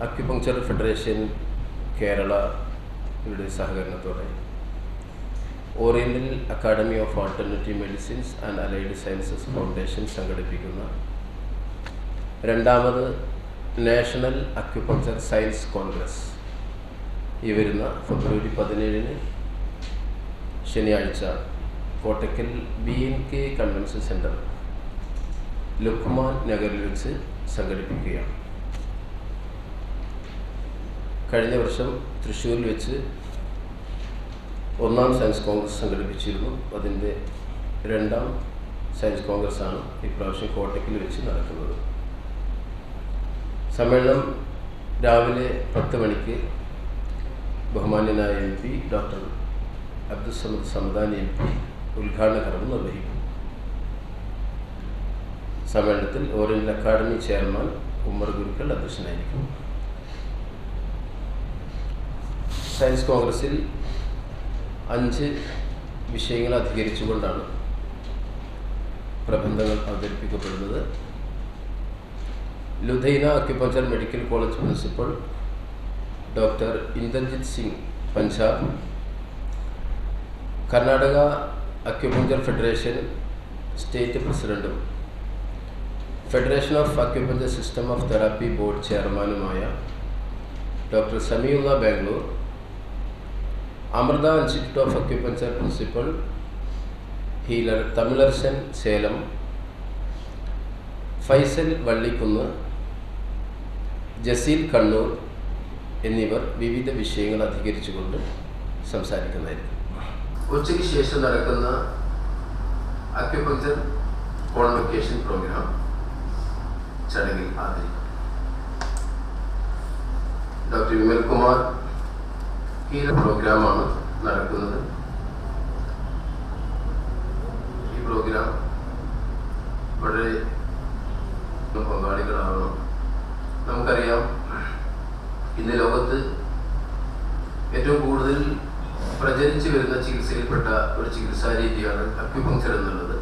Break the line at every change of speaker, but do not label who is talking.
Acupuncture federation കേരളയുടെ സഹകരണത്തോടെ oriental academy of alternative medicines and allied sciences foundation സംഘടിപ്പിക്കുന്ന രണ്ടാമത് നാഷണൽ അക്യുപങ്ചർ സയൻസ് കോൺഗ്രസ് ഈ വരുന്ന ഫെബ്രുവരി 17 ശനിയാഴ്ച Kottakkal BNK convention centre Luqman നഗറിൽ വെച്ച് സംഘടിപ്പിക്കുകയാണ്. കഴിഞ്ഞ വർഷം തൃശ്ശൂരിൽ വെച്ച് ഒന്നാം സയൻസ് കോൺഗ്രസ് സംഘടിപ്പിച്ചിരുന്നു. അതിൻ്റെ രണ്ടാം സയൻസ് കോൺഗ്രസ്സാണ് ഇപ്രാവശ്യം കോട്ടക്കൽ വെച്ച് നടക്കുന്നത്. സമ്മേളനം രാവിലെ 10 മണിക്ക് ബഹുമാന്യനായ MP doctor Abdussamad Samadani MP ഉദ്ഘാടന കർമ്മം നിർവഹിക്കും. സമ്മേളനത്തിൽ oriental academy chairman Ummar Gurukkal അധ്യക്ഷനായിരിക്കും. സയൻസ് കോൺഗ്രസിൽ 5 വിഷയങ്ങൾ അധികരിച്ചുകൊണ്ടാണ് പ്രബന്ധങ്ങൾ അവതരിപ്പിക്കപ്പെടുന്നത്. Ludhiana acupuncture medical college principal doctor Inderjit Singh Punjab, Karnataka acupuncture federation state പ്രസിഡന്റും federation of acupuncture system of therapy board ചെയർമാനുമായ doctor Samiulla Bangalore, Amrita institute of acupuncture principal healer തമിഴർശൻ സേലം, ഫൈസൽ വള്ളിക്കുന്ന്, ജസീൽ കണ്ണൂർ എന്നിവർ വിവിധ വിഷയങ്ങൾ അധികരിച്ചുകൊണ്ട് സംസാരിക്കുന്നതായിരിക്കും. ഉച്ചയ്ക്ക് ശേഷം നടക്കുന്ന അക്യുപങ്ചർ കോൺവൊക്കേഷൻ പ്രോഗ്രാം ചടങ്ങിൽ ആദരിക്കും. ഡോക്ടർ വിമൽ കുമാർ ഈ പ്രോഗ്രാമാണ് നടക്കുന്നത്. ഈ പ്രോഗ്രാം വളരെ പങ്കാളികളാവണം. നമുക്കറിയാം, ഇന്ന് ലോകത്ത് ഏറ്റവും കൂടുതൽ പ്രചരിച്ചു വരുന്ന ചികിത്സയിൽപ്പെട്ട ഒരു ചികിത്സാ രീതിയാണ് അക്യുപങ്ചർ എന്നുള്ളത്.